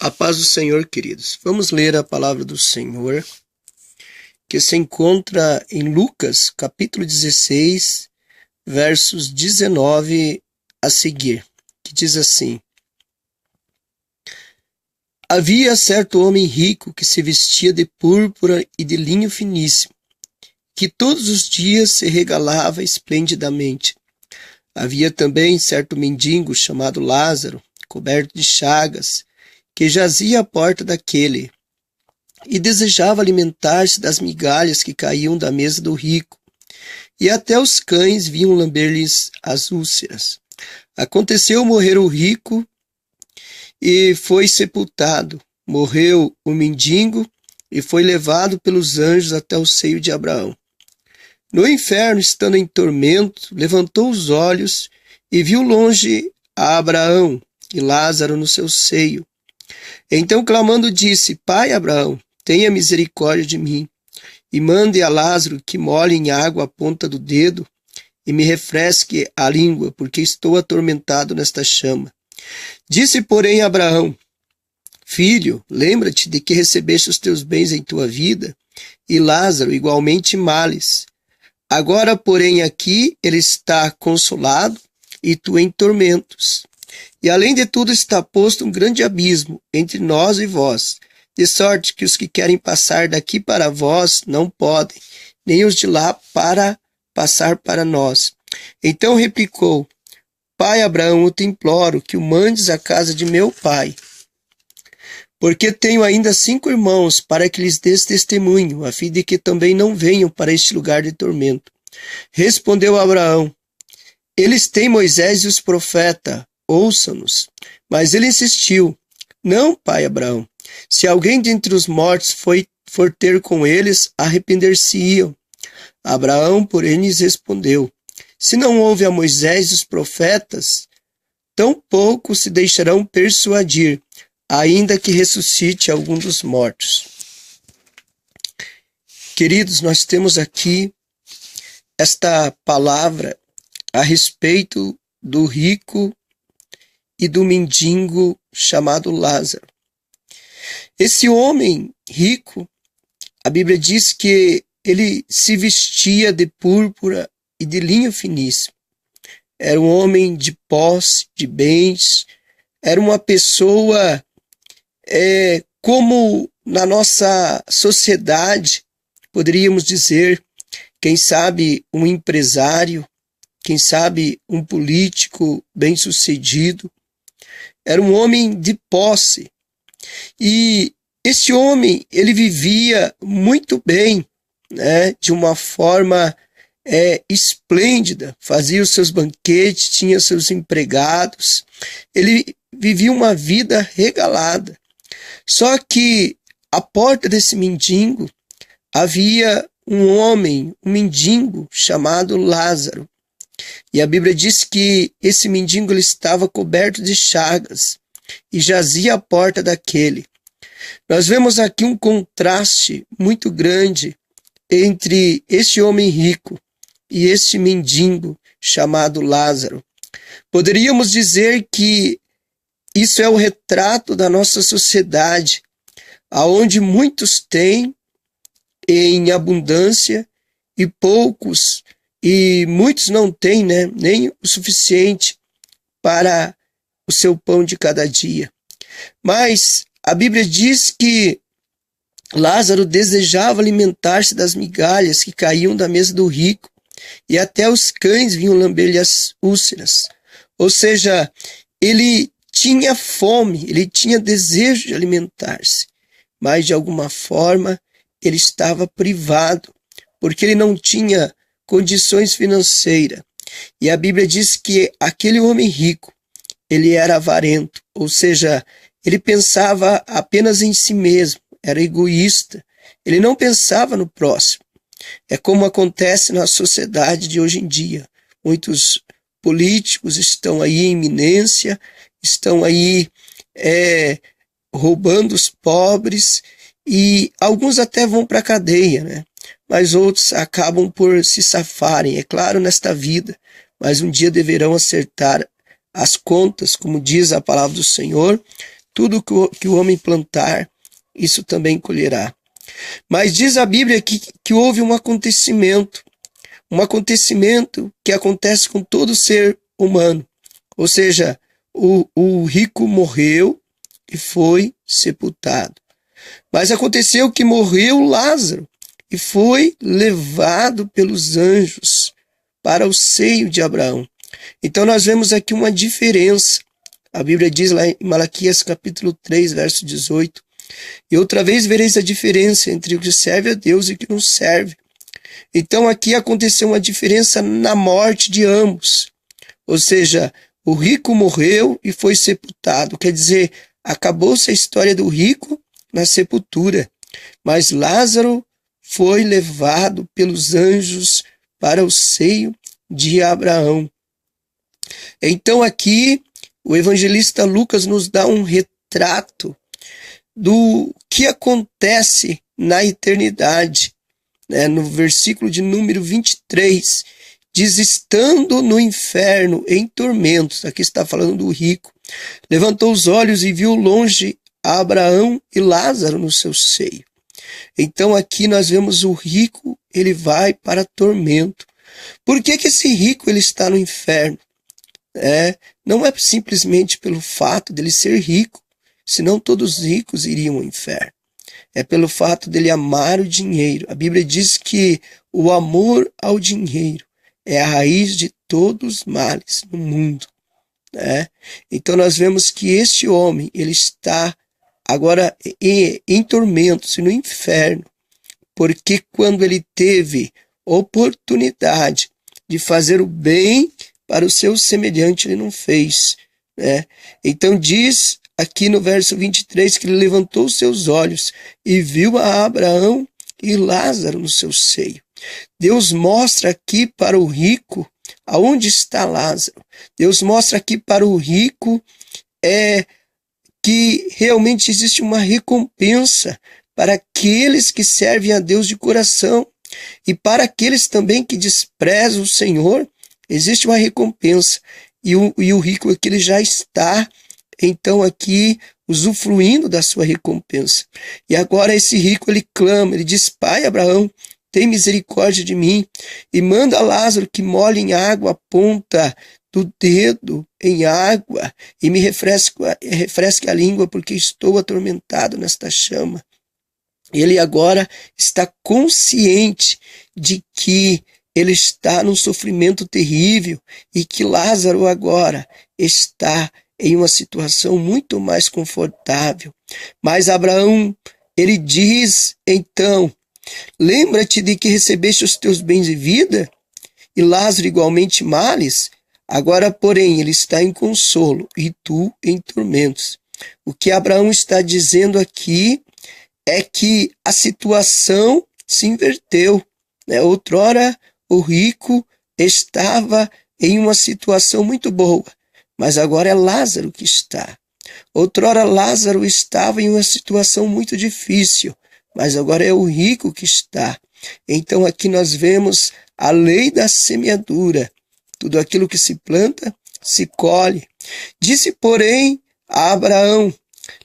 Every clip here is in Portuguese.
A paz do Senhor, queridos. Vamos ler a palavra do Senhor, que se encontra em Lucas, capítulo 16, versos 19 a seguir, que diz assim: Havia certo homem rico que se vestia de púrpura e de linho finíssimo, que todos os dias se regalava esplendidamente. Havia também certo mendigo chamado Lázaro, coberto de chagas, que jazia à porta daquele, e desejava alimentar-se das migalhas que caíam da mesa do rico, e até os cães vinham lamber-lhes as úlceras. Aconteceu morrer o rico, e foi sepultado. Morreu o mendigo, e foi levado pelos anjos até o seio de Abraão. No inferno, estando em tormento, levantou os olhos, e viu longe a Abraão e Lázaro no seu seio. Então, clamando, disse: Pai Abraão, tenha misericórdia de mim, e mande a Lázaro que molhe em água a ponta do dedo, e me refresque a língua, porque estou atormentado nesta chama. Disse, porém, Abraão: Filho, lembra-te de que recebeste os teus bens em tua vida, e Lázaro igualmente males. Agora, porém, aqui ele está consolado, e tu em tormentos. E além de tudo está posto um grande abismo entre nós e vós, de sorte que os que querem passar daqui para vós não podem, nem os de lá para passar para nós. Então replicou: Pai Abraão, eu te imploro que o mandes à casa de meu pai, porque tenho ainda 5 irmãos, para que lhes des testemunho, a fim de que também não venham para este lugar de tormento. Respondeu Abraão: Eles têm Moisés e os profetas, ouçam-nos. Mas ele insistiu: Não, pai Abraão, se alguém dentre os mortos for ter com eles, arrepender-se-iam. Abraão, porém, lhes respondeu: Se não houve a Moisés e os profetas, tampouco se deixarão persuadir, ainda que ressuscite algum dos mortos. Queridos, nós temos aqui esta palavra a respeito do rico e do mendigo chamado Lázaro. Esse homem rico, a Bíblia diz que ele se vestia de púrpura e de linho finíssimo. Era um homem de posse, de bens, era uma pessoa como na nossa sociedade, poderíamos dizer, quem sabe um empresário, quem sabe um político bem-sucedido. Era um homem de posse. E esse homem, ele vivia muito bem, né? De uma forma esplêndida. Fazia os seus banquetes, tinha seus empregados. Ele vivia uma vida regalada. Só que à porta desse mendigo havia um homem, um mendigo chamado Lázaro. E a Bíblia diz que esse mendigo ele estava coberto de chagas e jazia à porta daquele. Nós vemos aqui um contraste muito grande entre este homem rico e este mendigo chamado Lázaro. Poderíamos dizer que isso é o retrato da nossa sociedade, aonde muitos têm em abundância e poucos e muitos não têm, né, nem o suficiente para o seu pão de cada dia. Mas a Bíblia diz que Lázaro desejava alimentar-se das migalhas que caíam da mesa do rico, e até os cães vinham lamber-lhe as úlceras. Ou seja, ele tinha fome, ele tinha desejo de alimentar-se, mas de alguma forma ele estava privado, porque ele não tinha condições financeiras. E a Bíblia diz que aquele homem rico, ele era avarento, ou seja, ele pensava apenas em si mesmo, era egoísta, ele não pensava no próximo. É como acontece na sociedade de hoje em dia. Muitos políticos estão aí em iminência, estão aí roubando os pobres, e alguns até vão para a cadeia, né? Mas outros acabam por se safarem, é claro, nesta vida, mas um dia deverão acertar as contas, como diz a palavra do Senhor, tudo que o homem plantar, isso também colherá. Mas diz a Bíblia que houve um acontecimento que acontece com todo ser humano. Ou seja, o rico morreu e foi sepultado. Mas aconteceu que morreu Lázaro e foi levado pelos anjos para o seio de Abraão. Então nós vemos aqui uma diferença. A Bíblia diz lá em Malaquias capítulo 3, verso 18, e outra vez vereis a diferença entre o que serve a Deus e o que não serve. Então aqui aconteceu uma diferença na morte de ambos. Ou seja, o rico morreu e foi sepultado. Quer dizer, acabou-se a história do rico na sepultura. Mas Lázaro foi levado pelos anjos para o seio de Abraão. Então aqui o evangelista Lucas nos dá um retrato do que acontece na eternidade. No versículo de número 23, diz: estando no inferno em tormentos, aqui está falando do rico, levantou os olhos e viu longe Abraão e Lázaro no seu seio. Então aqui nós vemos o rico, ele vai para tormento. Por que esse rico ele está no inferno? Não é simplesmente pelo fato dele ser rico, senão todos os ricos iriam ao inferno. É pelo fato dele amar o dinheiro. A Bíblia diz que o amor ao dinheiro é a raiz de todos os males no mundo. Então nós vemos que este homem, ele está agora em tormentos e no inferno, porque quando ele teve oportunidade de fazer o bem para o seu semelhante, ele não fez. Então diz aqui no verso 23 que ele levantou os seus olhos e viu a Abraão e Lázaro no seu seio. Deus mostra aqui para o rico aonde está Lázaro. Deus mostra aqui para o rico que realmente existe uma recompensa para aqueles que servem a Deus de coração, e para aqueles também que desprezam o Senhor, existe uma recompensa. E o rico aqui ele já está então aqui usufruindo da sua recompensa. E agora esse rico ele clama, ele diz: Pai Abraão, tem misericórdia de mim e manda Lázaro que molhe em água a ponta do dedo em água e me refresque a língua, porque estou atormentado nesta chama. Ele agora está consciente de que ele está num sofrimento terrível e que Lázaro agora está em uma situação muito mais confortável. Mas Abraão, ele diz então: lembra-te de que recebeste os teus bens de vida e Lázaro igualmente males. Agora, porém, ele está em consolo e tu em tormentos. O que Abraão está dizendo aqui é que a situação se inverteu. Outrora, o rico estava em uma situação muito boa, mas agora é Lázaro que está. Outrora, Lázaro estava em uma situação muito difícil, mas agora é o rico que está. Então aqui nós vemos a lei da semeadura. Tudo aquilo que se planta, se colhe. Disse, porém, a Abraão: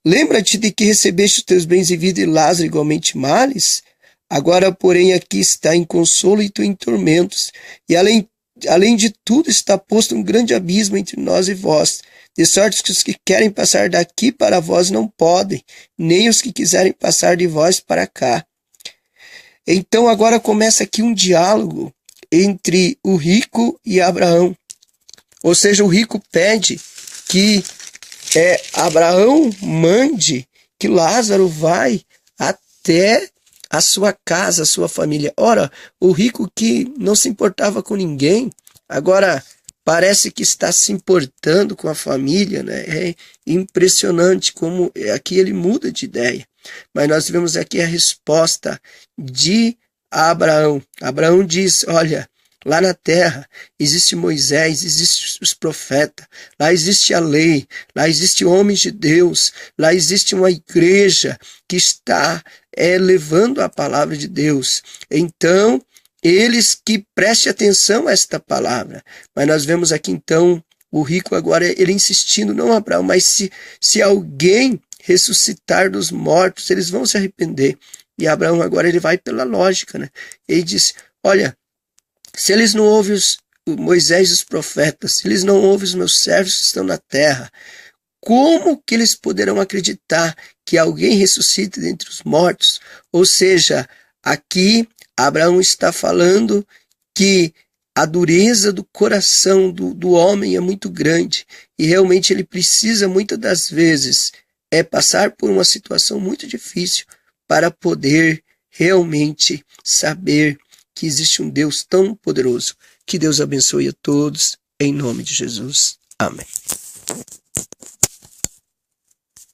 lembra-te de que recebeste os teus bens de vida e Lázaro igualmente males? Agora, porém, aqui está em consolo e tu em tormentos. E além de tudo está posto um grande abismo entre nós e vós, de sorte que os que querem passar daqui para vós não podem, nem os que quiserem passar de vós para cá. Então agora começa aqui um diálogo entre o rico e Abraão. Ou seja, o rico pede que Abraão mande que Lázaro vai até a sua casa, a sua família. Ora, o rico que não se importava com ninguém, agora parece que está se importando com a família, É impressionante como aqui ele muda de ideia. Mas nós vemos aqui a resposta de Abraão. Abraão diz: olha, lá na terra existe Moisés, existe os profetas, lá existe a lei, lá existe homens de Deus, lá existe uma igreja que está levando a palavra de Deus. Então, eles que prestem atenção a esta palavra. Mas nós vemos aqui então O rico agora, ele insistindo, não Abraão, mas se alguém ressuscitar dos mortos, eles vão se arrepender. E Abraão agora ele vai pela lógica, né? Ele diz, olha, se eles não ouvem Moisés e os profetas, se eles não ouvem os meus servos que estão na terra, como que eles poderão acreditar que alguém ressuscite dentre os mortos? Ou seja, aqui Abraão está falando que a dureza do coração do homem é muito grande e realmente ele precisa muitas das vezes passar por uma situação muito difícil para poder realmente saber que existe um Deus tão poderoso. Que Deus abençoe a todos, em nome de Jesus. Amém.